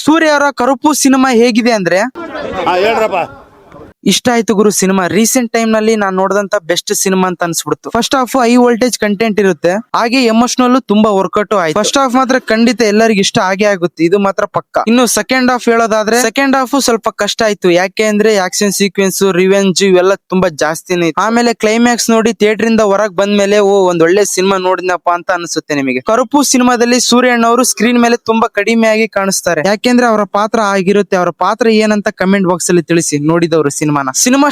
ಸೂರ್ಯ ಅವರ ಕರುಪು ಸಿನಿಮಾ ಹೇಗಿದೆ ಅಂದ್ರೆ ಹೇಳ್ರಪ್ಪ. ಇಷ್ಟ ಆಯ್ತು ಗುರು ಸಿನಿಮಾ. ರೀಸೆಂಟ್ ಟೈಮ್ ನಲ್ಲಿ ನಾನ್ ನೋಡಿದಂತ ಬೆಸ್ಟ್ ಸಿನಿಮಾ ಅಂತ ಅನ್ಸ್ಬಿಡ್ತು. First half high voltage content ಇರುತ್ತೆ, ಹಾಗೆ ಎಮೋಷನಲ್ ತುಂಬಾ ವರ್ಕೌಟ್ ಆಯ್ತು. ಫಸ್ಟ್ ಹಾಫ್ ಮಾತ್ರ ಖಂಡಿತ ಎಲ್ಲರಿಗೂ ಇಷ್ಟ ಆಗೇ ಆಗುತ್ತೆ, ಇದು ಮಾತ್ರ ಪಕ್ಕ. ಇನ್ನು ಸೆಕೆಂಡ್ ಹಾಫ್ ಹೇಳೋದಾದ್ರೆ ಸೆಕೆಂಡ್ ಹಾಫ್ ಸ್ವಲ್ಪ ಕಷ್ಟ ಆಯ್ತು. ಯಾಕೆ ಅಂದ್ರೆ ಆಕ್ಷನ್ ಸೀಕ್ವೆನ್ಸ್, ರಿವೆಂಜ್ ಇವೆಲ್ಲ ತುಂಬಾ ಜಾಸ್ತಿನೇ ಇತ್ತು. ಆಮೇಲೆ ಕ್ಲೈಮ್ಯಾಕ್ಸ್ ನೋಡಿ ಥಿಯೇಟರ್ ಇಂದ ಹೊರಗ್ ಬಂದ್ಮೇಲೆ ಒಂದ್ ಒಳ್ಳೆ ಸಿನಿಮಾ ನೋಡಿದ್ನಪ್ಪ ಅಂತ ಅನ್ಸುತ್ತೆ ನಿಮಗೆ. ಕರುಪು ಸಿನಿಮಾದಲ್ಲಿ ಸೂರ್ಯಣ್ಣ ಅವರು ಸ್ಕ್ರೀನ್ ಮೇಲೆ ತುಂಬಾ ಕಡಿಮೆಯಾಗಿ ಕಾಣಿಸ್ತಾರೆ. ಯಾಕೆಂದ್ರೆ ಅವರ ಪಾತ್ರ ಆಗಿರುತ್ತೆ. ಅವರ ಪಾತ್ರ ಏನಂತ ಕಮೆಂಟ್ ಬಾಕ್ಸ್ ಅಲ್ಲಿ ತಿಳಿಸಿ ನೋಡಿದವರು ಸಿನಿಮಾ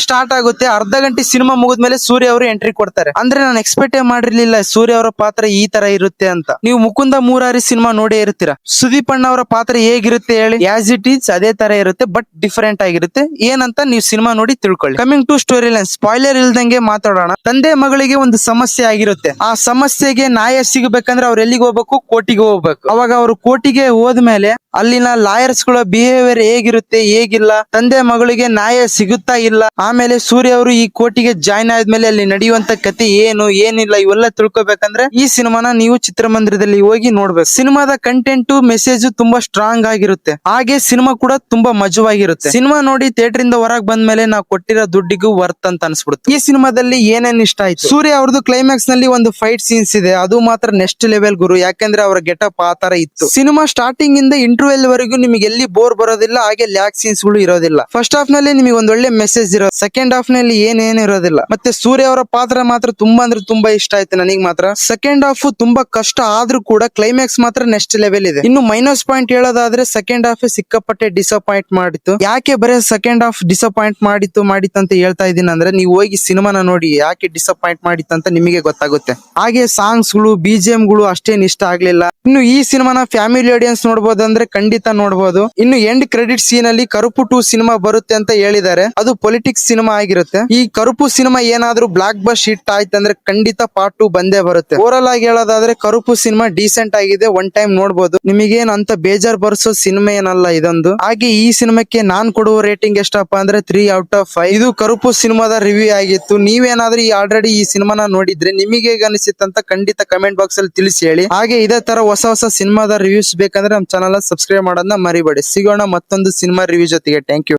ಸ್ಟಾರ್ಟ್ ಆಗುತ್ತೆ. ಅರ್ಧ ಗಂಟೆ ಸಿನಿಮಾ ಮುಗಿದ್ಮೇಲೆ ಸೂರ್ಯ ಅವರು ಎಂಟ್ರಿ ಕೊಡ್ತಾರೆ. ಅಂದ್ರೆ ನಾನು ಎಕ್ಸ್ಪೆಕ್ಟೇ ಮಾಡಿರ್ಲಿಲ್ಲ ಸೂರ್ಯ ಅವರ ಪಾತ್ರ ಈ ತರ ಇರುತ್ತೆ ಅಂತ. ನೀವು ಮುಕುಂದ ಮುರಾರಿ ಸಿನಿಮಾ ನೋಡೇ ಇರ್ತೀರಾ. ಸುದೀಪ್ ಅಣ್ಣ ಅವರ ಪಾತ್ರ ಹೇಗಿರುತ್ತೆ ಹೇಳಿ? ಆಸ್ ಇಟ್ ಈಸ್ ಅದೇ ತರ ಇರುತ್ತೆ, ಬಟ್ ಡಿಫರೆಂಟ್ ಆಗಿರುತ್ತೆ. ಏನಂತ ನೀವು ಸಿನಿಮಾ ನೋಡಿ ತಿಳ್ಕೊಳ್ಳಿ. Coming to story line, spoiler ಇಲ್ದಂಗೆ ಮಾತಾಡೋಣ. ತಂದೆ ಮಗಳಿಗೆ ಒಂದು ಸಮಸ್ಯೆ ಆಗಿರುತ್ತೆ. ಆ ಸಮಸ್ಯೆಗೆ ನ್ಯಾಯ ಸಿಗಬೇಕಂದ್ರೆ ಅವ್ರು ಎಲ್ಲಿಗೆ ಹೋಗ್ಬೇಕು? ಕೋರ್ಟಿಗೆ ಹೋಗ್ಬೇಕು. ಅವಾಗ ಅವರು ಕೋರ್ಟಿಗೆ ಹೋದ್ಮೇಲೆ ಅಲ್ಲಿನ ಲಾಯರ್ಸ್ ಗಳ ಬಿಹೇವಿಯರ್ ಹೇಗಿರುತ್ತೆ, ಹೇಗಿಲ್ಲ, ತಂದೆ ಮಗಳಿಗೆ ನ್ಯಾಯ ಸಿಗುತ್ತಾ ಇಲ್ಲ. ಆಮೇಲೆ ಸೂರ್ಯ ಅವರು ಈ ಕೋರ್ಟಿಗೆ ಜಾಯ್ನ್ ಆದ್ಮೇಲೆ ಅಲ್ಲಿ ನಡೆಯುವಂತ ಕತೆ ಏನು ಏನಿಲ್ಲ ಇವೆಲ್ಲ ತಿಳ್ಕೊಬೇಕಂದ್ರೆ ಈ ಸಿನಿಮಾನ ನೀವು ಚಿತ್ರಮಂದಿರದಲ್ಲಿ ಹೋಗಿ ನೋಡ್ಬೇಕು. ಸಿನಿಮಾದ ಕಂಟೆಂಟ್ ಮೆಸೇಜ್ ತುಂಬಾ ಸ್ಟ್ರಾಂಗ್ ಆಗಿರುತ್ತೆ, ಹಾಗೆ ಸಿನಿಮಾ ಕೂಡ ತುಂಬಾ ಮಜವಾಗಿರುತ್ತೆ. ಸಿನಿಮಾ ನೋಡಿ ಥಿಯೇಟರ್ ಇಂದ ಹೊರಗೆ ಬಂದ್ಮೇಲೆ ನಾವು ಕೊಟ್ಟಿರೋ ದುಡ್ಡಿಗೂ ವರ್ತ್ ಅಂತ ಅನ್ಸ್ಬಿಡುತ್ತೆ. ಈ ಸಿನಿಮಾದಲ್ಲಿ ಏನೇನ್ ಇಷ್ಟ ಆಯ್ತು? ಸೂರ್ಯ ಅವ್ರದ್ದು ಕ್ಲೈಮ್ಯಾಕ್ಸ್ ನಲ್ಲಿ ಒಂದು ಫೈಟ್ ಸೀನ್ಸ್ ಇದೆ, ಅದು ಮಾತ್ರ ನೆಕ್ಸ್ಟ್ ಲೆವೆಲ್ ಗುರು. ಯಾಕಂದ್ರೆ ಅವರ ಗೆಟಪ್ ಆ ತರ ಇತ್ತು. ಸಿನಿಮಾ ಸ್ಟಾರ್ಟಿಂಗ್ ಇಂದ ಇಂಟರ್ವೆಲ್ ವರೆಗೂ ನಿಮಗೆ ಎಲ್ಲಿ ಬೋರ್ ಬರೋದಿಲ್ಲ, ಹಾಗೆ ಲ್ಯಾಕ್ ಸೀನ್ಸ್ ಗಳು ಇರೋದಿಲ್ಲ. ಫಸ್ಟ್ ಹಾಫ್ ನಲ್ಲಿ ನಿಮಗೆ ಒಂದ್ ಒಳ್ಳೆ ಮೆಸೇಜ್ ಇರೋದು, ಸೆಕೆಂಡ್ ಹಾಫ್ ನಲ್ಲಿ ಏನೇನು ಇರೋದಿಲ್ಲ. ಮತ್ತೆ ಸೂರ್ಯ ಅವರ ಪಾತ್ರ ಮಾತ್ರ ತುಂಬಾ ಅಂದ್ರೆ ತುಂಬಾ ಇಷ್ಟ ಆಯ್ತು ನನಗೆ ಮಾತ್ರ. ಸೆಕೆಂಡ್ ಹಾಫ್ ತುಂಬಾ ಕಷ್ಟ ಆದ್ರೂ ಕೂಡ ಕ್ಲೈಮ್ಯಾಕ್ಸ್ ಮಾತ್ರ ನೆಕ್ಸ್ಟ್ ಲೆವೆಲ್ ಇದೆ. ಇನ್ನು ಮೈನಸ್ ಪಾಯಿಂಟ್ ಹೇಳೋದಾದ್ರೆ ಸೆಕೆಂಡ್ ಹಾಫ್ ಸಿಕ್ಕಾಪಟ್ಟೆ ಡಿಸಪಾಯಿಂಟ್ ಮಾಡಿತ್ತು. ಯಾಕೆ ಬರೀ ಸೆಕೆಂಡ್ ಹಾಫ್ ಡಿಸಪಾಯಿಂಟ್ ಮಾಡಿತ್ತು ಅಂತ ಹೇಳ್ತಾ ಇದೀನಿ ಅಂದ್ರೆ, ನೀವು ಹೋಗಿ ಸಿನಿಮಾನ ನೋಡಿ ಯಾಕೆ ಡಿಸಪಾಯಿಂಟ್ ಮಾಡಿತ್ತು ಅಂತ ನಿಮಗೆ ಗೊತ್ತಾಗುತ್ತೆ. ಹಾಗೆ ಸಾಂಗ್ಸ್ ಗಳು, ಬಿಜಿಎಂ ಗಳು ಅಷ್ಟೇನ್ ಇಷ್ಟ ಆಗ್ಲಿಲ್ಲ. ಇನ್ನು ಈ ಸಿನಿಮಾನ ಫ್ಯಾಮಿಲಿ ಆಡಿಯನ್ಸ್ ನೋಡಬಹುದು ಅಂದ್ರೆ ಖಂಡಿತ ನೋಡಬಹುದು. ಇನ್ನು ಎಂಡ್ ಕ್ರೆಡಿಟ್ ಸೀನ್ ಅಲ್ಲಿ ಕರುಪು 2 ಸಿನಿಮಾ ಬರುತ್ತೆ ಅಂತ ಹೇಳಿದ್ದಾರೆ. ಅದು ಪೊಲಿಟಿಕ್ಸ್ ಸಿನಿಮಾ ಆಗಿರುತ್ತೆ. ಈ ಕರುಪು ಸಿನಿಮಾ ಏನಾದ್ರೂ ಬ್ಲಾಕ್ ಬಸ್ ಹಿಟ್ ಆಯ್ತು ಅಂದ್ರೆ ಖಂಡಿತ ಪಾರ್ಟ್ 2 ಬಂದೇ ಬರುತ್ತೆ. ಓವರಲ್ ಆಗಿ ಹೇಳೋದಾದ್ರೆ ಕರುಪು ಸಿನಿಮಾ ಡೀಸೆಂಟ್ ಆಗಿದೆ, ಒನ್ ಟೈಮ್ ನೋಡಬಹುದು. ನಿಮಗೇನ್ ಅಂತ ಬೇಜಾರ್ ಬರ್ಸೋ ಸಿನಿಮಾ ಏನಲ್ಲ ಇದೊಂದು. ಹಾಗೆ ಈ ಸಿನಿಮಾಕ್ಕೆ ನಾನ್ ಕೊಡುವ ರೇಟಿಂಗ್ ಎಷ್ಟಪ್ಪ ಅಂದ್ರೆ 3 ಔಟ್ ಆಫ್ 5. ಇದು ಕರುಪು ಸಿನಿಮಾದ ರಿವ್ಯೂ ಆಗಿತ್ತು. ನೀವೇನಾದ್ರೂ ಆಲ್ರೆಡಿ ಈ ಸಿನಿಮಾನ ನೋಡಿದ್ರೆ ನಿಮಗೆ ಹೇಗೆ ಅನಿಸಿತ್ತು ಅಂತ ಖಂಡಿತ ಕಮೆಂಟ್ ಬಾಕ್ಸ್ ಅಲ್ಲಿ ತಿಳಿಸಿ ಹೇಳಿ. ಹಾಗೆ ಇದೇ ತರ ಹೊಸ ಸಿನಿಮಾದ ರಿವ್ಯೂಸ್ ಬೇಕಂದ್ರೆ ನಮ್ಮ ಚಾನಲ್ ಸಬ್ಸ್ಕ್ರೈಬ್ ಮಾಡೋದನ್ನ ಮರಿಬೇಡಿ. ಸಿಗೋಣ ಮತ್ತೊಂದು ಸಿನಿಮಾ ರಿವ್ಯೂ ಜೊತೆಗೆ. Thank you.